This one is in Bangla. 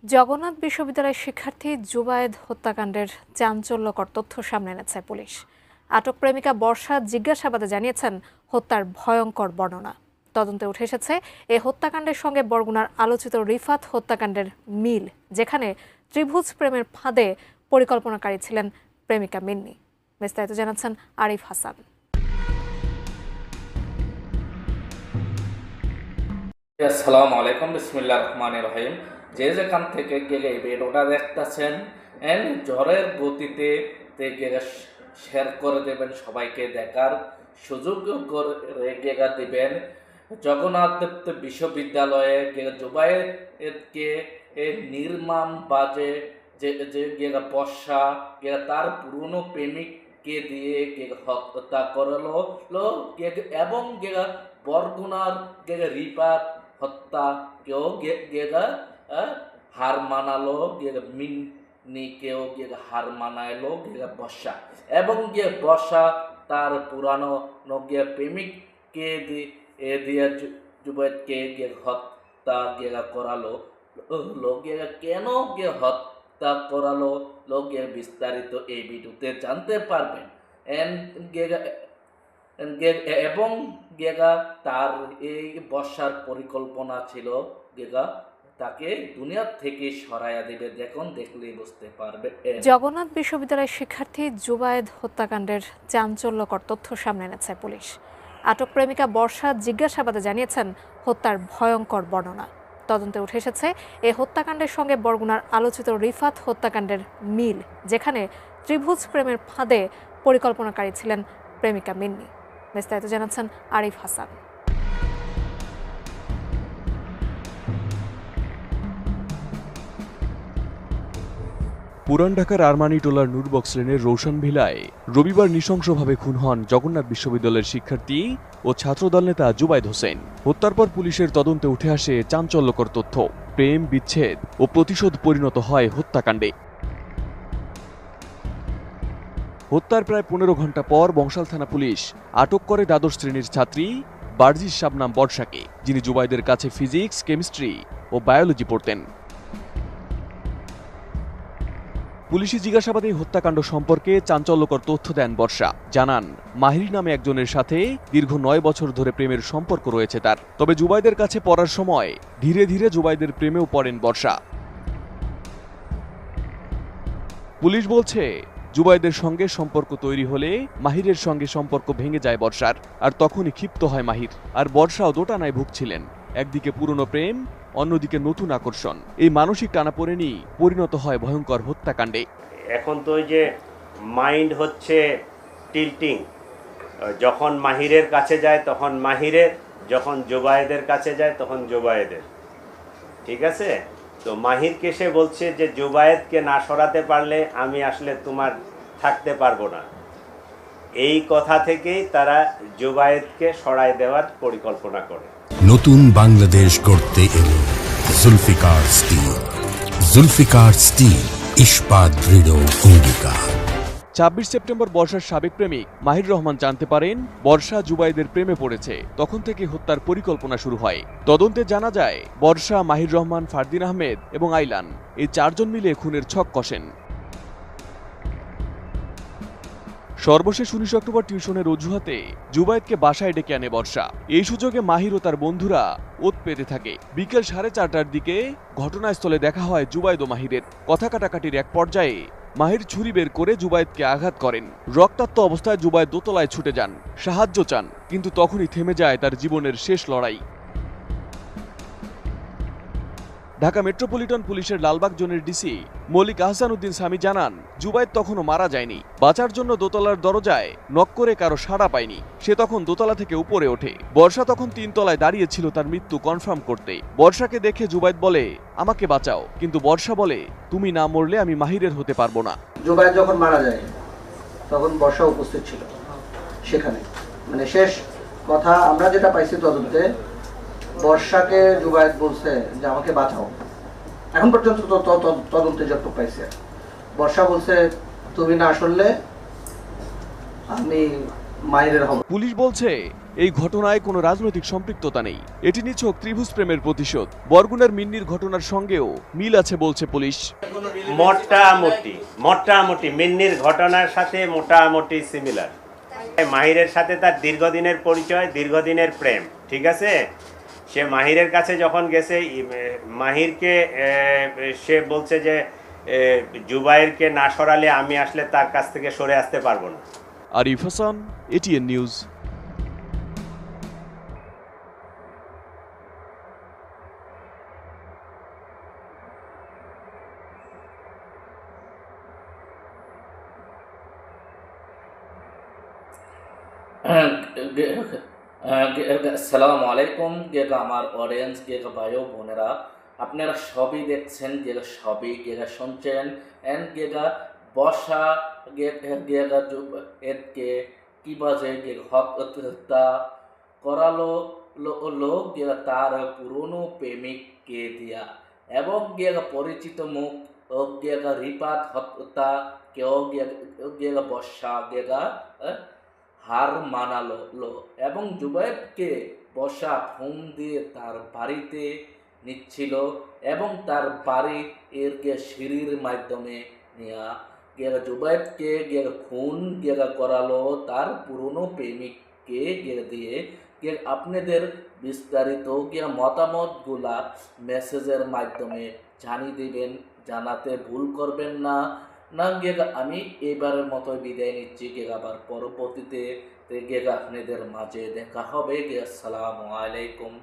জগন্নাথ বিশ্ববিদ্যালয়ের শিক্ষার্থী জুবায়েদ হত্যাকাণ্ডের চাঞ্চল্যকর তথ্য সামনে এনেছে পুলিশ। আটক প্রেমিকা বর্ষা জিজ্ঞাসাবাদে জানিয়েছেন হত্যার ভয়ঙ্কর বর্ণনা। তদন্তে উঠে এসেছে এই হত্যাকাণ্ডের সঙ্গে বরগুনার আলোচিত রিফাত হত্যাকাণ্ডের মিল, যেখানে ত্রিভুজ প্রেমের ফাঁদে পরিকল্পনাকারী ছিলেন প্রেমিকা মিন্নি। বিস্তারিত জানাচ্ছেন আরিফ হাসান। আসসালামু আলাইকুম, বিসমিল্লাহির রহমানির রহিম। যে যেখান থেকে গেলে ভিডিওটা দেখতেছেন ঝড়ের গতিতে শেয়ার করে দেবেন, সবাইকে দেখার সুযোগ করে দিবেন। জগন্নাথ বিশ্ববিদ্যালয়ে জুবায়েদকে নির্মাণ বাজে যে বর্ষা তার পুরনো প্রেমিককে দিয়ে হত্যা করলো এবং বরগুনার রিফাত হত্যা কেউ হার মানালো, মিন্নিকেও হার মানাইলো বর্ষা, এবং বর্ষা তার পুরানো প্রেমিককে দিয়ে জুবায়েদকে হত্যা করালো। কেন হত্যা করালো বিস্তারিত এই ভিডিওতে জানতে পারবেন। এবং তার এই বর্ষার পরিকল্পনা ছিল তাকে দুনিয়া থেকে সরাইয়া দেবে। দেখলেই বুঝতে পারবে। জগন্নাথ বিশ্ববিদ্যালয়ের শিক্ষার্থী জুবায়েদ হত্যাকাণ্ডের চাঞ্চল্যকর তথ্য সামনে এনেছে পুলিশ। আটক প্রেমিকা বর্ষা জিজ্ঞাসাবাদে জানিয়েছেন হত্যার ভয়ঙ্কর বর্ণনা। তদন্তে উঠে এসেছে এই হত্যাকাণ্ডের সঙ্গে বরগুনার আলোচিত রিফাত হত্যাকাণ্ডের মিল, যেখানে ত্রিভুজ প্রেমের ফাঁদে পরিকল্পনাকারী ছিলেন প্রেমিকা মিন্নি। বিস্তারিত জানাচ্ছেন আরিফ হাসান। পুরান ঢাকার আরমানিটোলার নূরবক্স লেনের রৌশন ভিলায় রবিবার নৃশংসভাবে খুন হন জগন্নাথ বিশ্ববিদ্যালয়ের শিক্ষার্থী ও ছাত্রদল নেতা জুবায়েদ হোসেন। হত্যার পর পুলিশের তদন্তে উঠে আসে চাঞ্চল্যকর তথ্য। প্রেম, বিচ্ছেদ ও প্রতিশোধ পরিণত হয় হত্যাকাণ্ডে। হত্যার প্রায় 15 ঘণ্টা পর বংশাল থানা পুলিশ আটক করে দ্বাদশ শ্রেণীর ছাত্রী বারজিস শাবনাম বর্ষাকে, যিনি জুবায়েদের কাছে ফিজিক্স, কেমিস্ট্রি ও বায়োলজি পড়তেন। পুলিশি জিজ্ঞাসাবাদে হত্যাকাণ্ড সম্পর্কে চাঞ্চল্যকর তথ্য দেন বর্ষা। জানান, মাহির নামে একজনের সাথে দীর্ঘ 9 বছর ধরে প্রেমের সম্পর্ক রয়েছে তার। তবে জুবায়েদের কাছে পড়ার সময় ধীরে ধীরে জুবায়েদের প্রেমেও পড়েন বর্ষা। পুলিশ বলছে, জুবায়েদের সঙ্গে সম্পর্ক তৈরি হলে মাহিরের সঙ্গে সম্পর্ক ভেঙে যায় বর্ষার, আর তখনই ক্ষিপ্ত হয় মাহির। আর বর্ষাও দোটানায় ভুগছিলেন, একদিকে পুরনো প্রেম, অন্যদিকে নতুন আকর্ষণ। এই মানসিক টানাপোড়েনই পরিণত হয় ভয়ঙ্কর হত্যাকাণ্ডে। এখন তো ওই যে মাইন্ড হচ্ছে টিল্টিং, যখন মাহিরের কাছে যায় তখন মাহিরের, যখন জুবায়েদের কাছে যায় তখন জুবায়েদের। ঠিক আছে, তো মাহিরকে সে বলছে যে জুবায়েদকে না সরাতে পারলে আমি আসলে তোমার থাকতে পারবো না। এই কথা থেকেই তারা জুবায়েদকে সরায় দেওয়ার পরিকল্পনা করে। নতুন বাংলাদেশ গড়তে এলো জুলফিকার স্টিল। জুলফিকার স্টিল, ইস্পাত দৃঢ় অঙ্গীকার। 26 সেপ্টেম্বর বর্ষার সাবেক প্রেমিক মাহির রহমান জানতে পারেন বর্ষা জুবায়েদের প্রেমে পড়েছে। তখন থেকে হত্যার পরিকল্পনা শুরু হয়। তদন্তে জানা যায়, বর্ষা, মাহির রহমান, ফারদিন আহমেদ এবং আইলান এই 4 জন মিলে খুনের ছক কষেন। সর্বশেষ 19 অক্টোবর টিউশনের অজুহাতে জুবায়েদকে বাসায় ডেকে আনে বর্ষা। এই সুযোগে মাহির ও তার বন্ধুরা ওত পেতে থাকে। বিকেল 4:30টার দিকে ঘটনাস্থলে দেখা হয় জুবায়েদ ও মাহিরের। কথা কাটাকাটির এক পর্যায়ে মাহির ছুরি বের করে জুবায়েদকে আঘাত করেন। রক্তাক্ত অবস্থায় জুবায়েদ দোতলায় ছুটে যান, সাহায্য চান, কিন্তু তখনই থেমে যায় তার জীবনের শেষ লড়াই। ঢাকা মেট্রোপলিটন পুলিশের লালবাগ জোনের ডিসি মল্লিক আহসান উদ্দিন সামি জানান, জুবায়েদ তখনও মারা যায়নি। বাঁচার জন্য দোতলার দরজায় নক করে কারো সাড়া পায়নি। সে তখন দোতলা থেকে উপরে ওঠে। বর্ষা তখন 3 তলায় দাঁড়িয়ে ছিল তার মৃত্যু কনফার্ম করতে। বর্ষাকে দেখে জুবায়েদ বলে, আমাকে বাঁচাও, কিন্তু বর্ষা বলে, তুমি না মরলে আমি মাহিরের হতে পারবো না। জুবায়েদ যখন মারা যায় তখন বর্ষা উপস্থিত ছিল সেখানে। মানে শেষ কথা আমরা যেটা পাইছি তদন্তে, বর্ষাকে জুবায়েদ বলছে যে আমাকে বাঁচাও। এখন পর্যন্ত তদন্তে যতটুকু পাইছে, বর্ষা বলছে তুমি না আসলে আমি মাহিরের হবে। পুলিশ বলছে এই ঘটনায় কোনো রাজনৈতিক সম্পৃক্ততা নেই, এটি নিছক ত্রিভুজ প্রেমের প্রতিশোধ। বরগুনার মিন্নির ঘটনার সঙ্গেও মিল আছে বলছে পুলিশ। মোটামুটি মিন্নির ঘটনার সাথে মোটামুটি সিমিলার। মাহিরের সাথে তার দীর্ঘদিনের পরিচয়, দীর্ঘদিনের প্রেম, ঠিক আছে। সে মাহিরের কাছে যখন গেছে, মাহিরকে সে বলছে যে জুবায়েরকে না সরালে আমি আসলে তার কাছ থেকে সরে আসতে পারবো না। Arif Hasan, ATN news. আসসালামু আলাইকুম আমার অডিয়েন্স ভাই ও বোনেরা, আপনারা সবই দেখছেন, সবই শুনছেন। বর্ষা এদকে কি বাজে হত্যা করালো লোক তার পুরনো প্রেমিককে দিয়া, এবং পরিচিত মুখ রিপাত হত্যা কেউ বর্ষা হার মানালো এবং জুবায়েরকে বর্ষা ফোন দিয়ে তার বাড়িতে নিচ্ছিল এবং তার বাড়ি সিঁড়ির মাধ্যমে নিয়ে জুবায়েরকে খুন করালো তার পুরনো প্রেমিককে দিয়ে। আপনাদের বিস্তারিত মতামতগুলা মেসেজের মাধ্যমে জানিয়ে দিবেন, জানাতে ভুল করবেন না। আমি এবারের মতো বিদায় নিচ্ছি। আবার পরবর্তীতে আপনাদের মাঝে দেখা হবে। আসসালামু আলাইকুম।